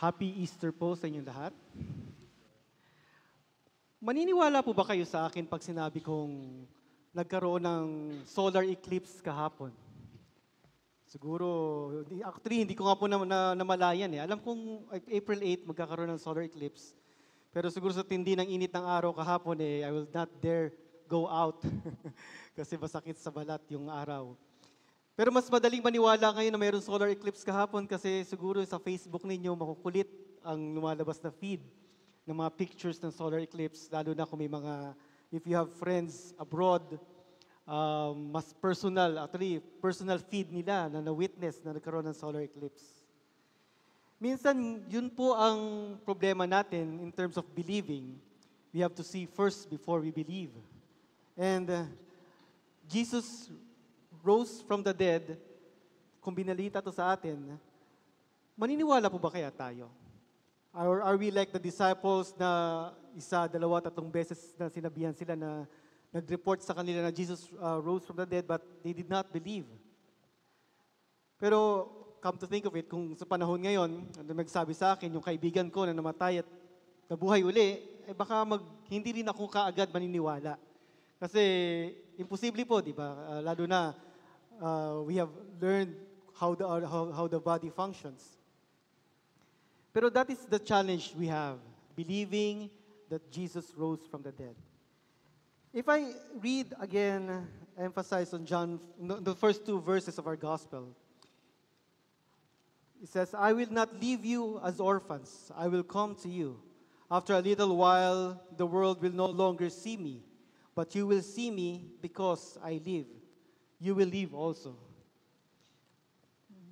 Happy Easter po sa inyong lahat. Maniniwala po ba kayo sa akin pag sinabi kong nagkaroon ng solar eclipse kahapon? Siguro, actually, hindi ko nga po namalayan eh. Alam kong April 8 magkakaroon ng solar eclipse. Pero siguro sa tindi ng init ng araw kahapon I will not dare go out. Kasi masakit sa balat yung araw. Pero mas madaling maniwala ngayon na mayroong solar eclipse kahapon kasi siguro sa Facebook ninyo makukulit ang lumalabas na feed ng mga pictures ng solar eclipse, lalo na kung may mga, if you have friends abroad, mas personal, actually, personal feed nila na na-witness na nagkaroon ng solar eclipse. Minsan, yun po ang problema natin in terms of believing. We have to see first before we believe. And Jesus rose from the dead, kung binalita to sa atin, maniniwala po ba kaya tayo? Or are we like the disciples na isa, dalawa, tatlong beses na sinabihan sila na nag-report sa kanila na Jesus rose from the dead but they did not believe? Pero come to think of it, kung sa panahon ngayon, nagsabi sa akin, yung kaibigan ko na namatay at nabuhay uli, baka hindi rin ako kaagad maniniwala. Kasi imposible po, di ba? Lalo na we have learned how the body functions. Pero that is the challenge we have, believing that Jesus rose from the dead. If I read again, emphasize on John, the first two verses of our gospel, it says, I will not leave you as orphans. I will come to you. After a little while, the world will no longer see me, but you will see me because I live. You will live also.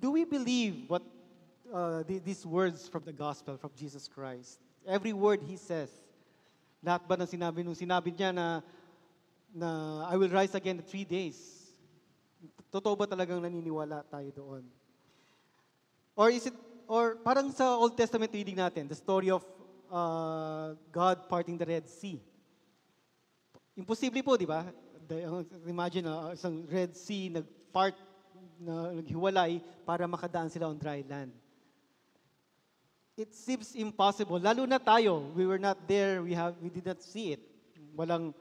Do we believe what these words from the gospel, from Jesus Christ? Every word He says. Lahat ba ng sinabi niya na I will rise again in 3 days? Totoo ba talagang naniniwala tayo doon? Or parang sa Old Testament reading natin, the story of God parting the Red Sea. Imposible po, di ba? Imagine isang Red Sea nag-part, naghiwalay para makadaan sila on dry land. It seems impossible. Lalo na tayo, we were not there, we did not see it. Wala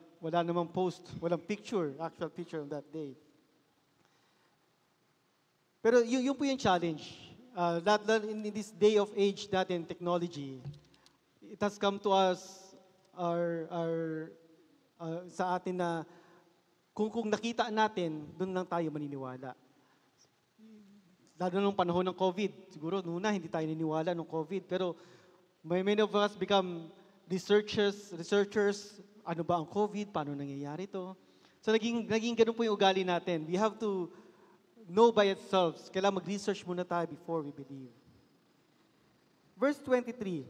namang post, walang picture, actual picture of that day. Pero yun po yung challenge. In this day of age natin, technology, it has come to us, sa atin na kung nakita natin, doon lang tayo maniniwala. Lalo nung panahon ng COVID, siguro noon hindi tayo niniwala ng COVID, pero many of us become researchers, ano ba ang COVID, paano nangyayari ito. So naging ganun po yung ugali natin. We have to know by ourselves. Kailangan mag-research muna tayo before we believe. Verse 23,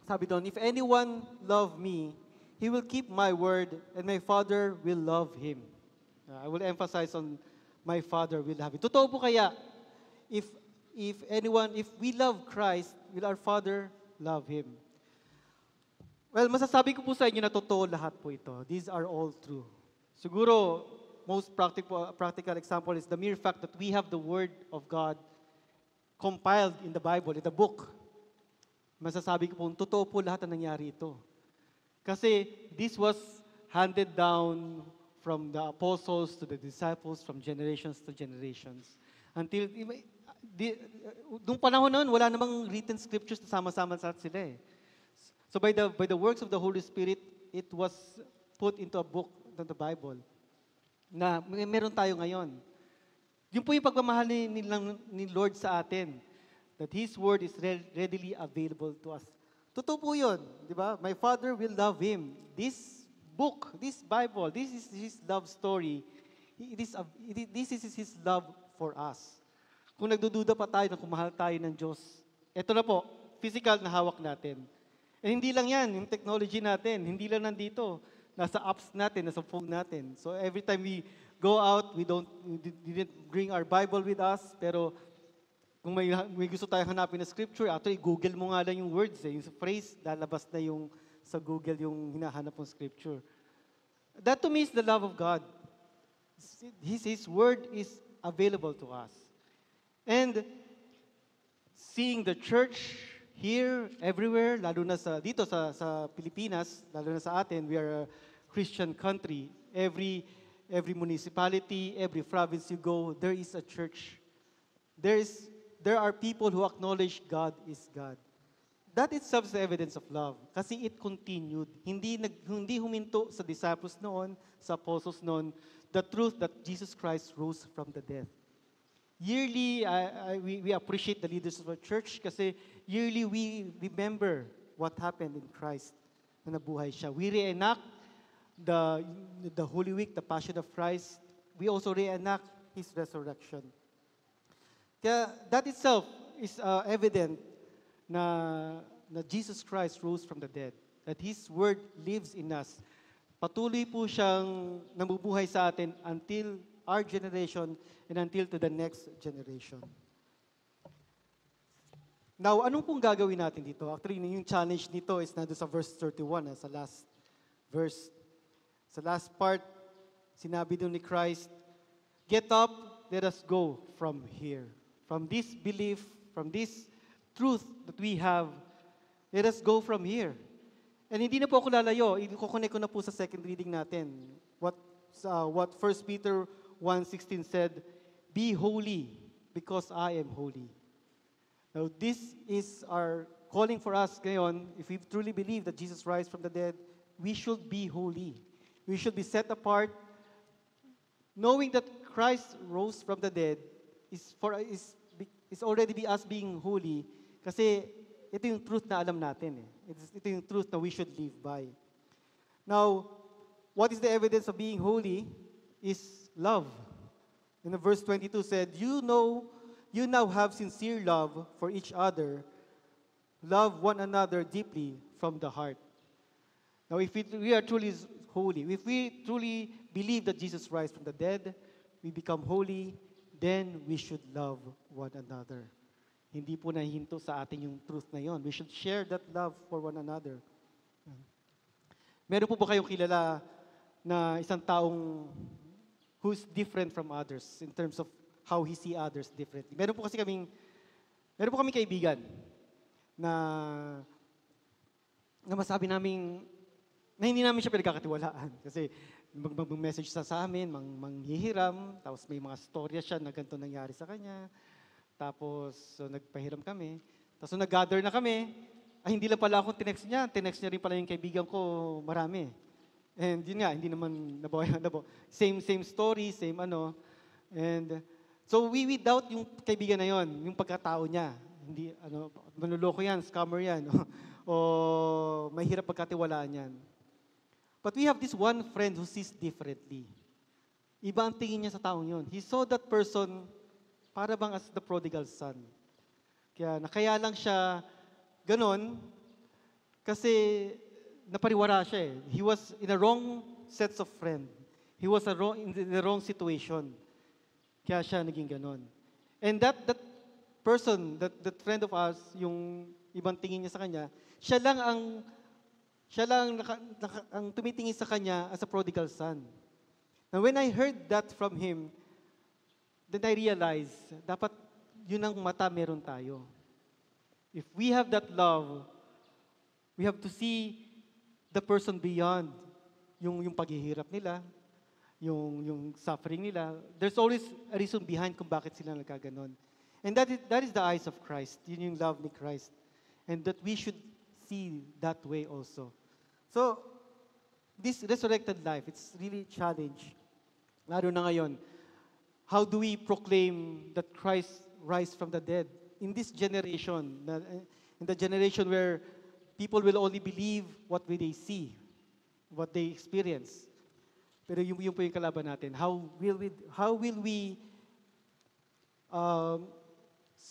sabi doon, if anyone love me, he will keep my word, and my Father will love him. I will emphasize on my Father will love him. Totoo po kaya, if we love Christ, will our Father love Him? Well, masasabi ko po sa inyo na totoo lahat po ito. These are all true. Siguro, most practical example is the mere fact that we have the Word of God compiled in the Bible, in the book. Masasabi ko po, totoo po lahat na nangyari ito. Kasi this was handed down from the apostles to the disciples, from generations to generations. Until, nung panahon noon, wala namang written scriptures na sama-sama sa sila eh. So by the works of the Holy Spirit, it was put into a book, into the Bible, na meron tayo ngayon. Yun po yung pagmamahal ni Lord sa atin, that His Word is readily available to us. Totoo po yun, di ba? My Father will love Him. This book, this Bible, this is His love story. This is His love for us. Kung nagdududa pa tayo na kung mahal tayo ng Diyos, ito na po, physical na hawak natin. And hindi lang yan, yung technology natin, hindi lang nandito. Nasa apps natin, nasa phone natin. So every time we go out, we didn't bring our Bible with us, pero kung may gusto tayo hanapin na scripture, actually, Google mo nga lang yung words, yung phrase, lalabas na yung sa Google yung hinahanap ng scripture. That to me is the love of God. His Word is available to us. And seeing the church here, everywhere, lalo na dito sa Pilipinas, lalo na sa atin, we are a Christian country. Every municipality, every province you go, there is a church. There are people who acknowledge God is God. That itself is the evidence of love. Kasi it continued. Hindi huminto sa disciples noon, sa apostles noon, the truth that Jesus Christ rose from the dead. Yearly, we appreciate the leaders of our church kasi yearly we remember what happened in Christ na nabuhay siya. We reenact the Holy Week, the Passion of Christ. We also reenact His resurrection. Kaya that itself is evident na Jesus Christ rose from the dead. That His Word lives in us. Patuloy po siyang nabubuhay sa atin until our generation and until to the next generation. Now, anong pong gagawin natin dito? Actually, yung challenge nito is nandun sa verse 31, sa last verse. Sa last part, sinabi doon ni Christ, "Get up, let us go from here." From this belief, from this truth that we have, let us go from here. And hindi na po ako lalayo. I-connect ko na po sa second reading natin. What 1 Peter 1:16 said, "Be holy, because I am holy." Now, this is our calling for us ngayon. If we truly believe that Jesus rose from the dead, we should be holy. We should be set apart, knowing that Christ rose from the dead is already be us being holy, kasi ito yung truth na alam natin. Ito yung truth na we should live by. Now, what is the evidence of being holy is love. And the verse 22 said, you now have sincere love for each other. Love one another deeply from the heart. Now, if we are truly holy, if we truly believe that Jesus rose from the dead, we become holy, then we should love one another. Hindi po nahinto sa atin yung truth na yon. We should share that love for one another. Meron po ba kayong kilala na isang taong who's different from others in terms of how he see others differently? Meron po kaming kaibigan na masabi namin na hindi namin siya pinagkakatiwalaan. Kasi mag-message sa amin, manghihiram, tapos may mga storya siya na ganito nangyari sa kanya. Tapos, nagpahiram kami. Tapos, nag-gather na kami. Hindi lang pala akong tinext niya. Tinext niya rin pala yung kaibigan ko, marami. And yun nga, hindi naman nabawayan. Same story, same ano. And so, we doubt yung kaibigan na yon, yung pagkatao niya. Hindi, manluloko yan, scammer yan. o mahirap pagkatiwalaan yan. But we have this one friend who sees differently. Iba ang tingin niya sa taong yun. He saw that person para bang as the prodigal son. Kaya lang siya ganon kasi napariwara siya eh. He was in the wrong sets of friend. He was in the wrong situation. Kaya siya naging ganon. And that person, that friend of us, yung ibang tingin niya sa kanya, siya lang ang tumitingin sa kanya as a prodigal son. Now, when I heard that from him, then I realized, dapat yun ang mata meron tayo. If we have that love, we have to see the person beyond yung paghihirap nila, yung suffering nila. There's always a reason behind kung bakit sila nagkaganon. And that is the eyes of Christ. Yun yung love ni Christ. And that we should see that way also. So, this resurrected life, it's really a challenge. Lalo na ngayon, how do we proclaim that Christ rise from the dead? In this generation, in the generation where people will only believe what they see, what they experience. Pero yun po yung kalaban natin. How will we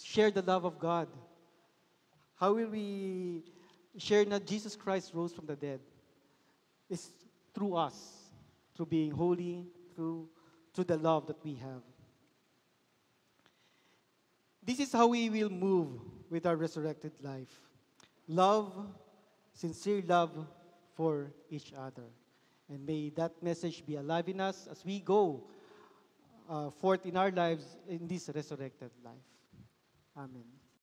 share the love of God? How will we share that Jesus Christ rose from the dead? It's through us, through being holy, through the love that we have. This is how we will move with our resurrected life. Love, sincere love for each other. And may that message be alive in us as we go forth in our lives in this resurrected life. Amen.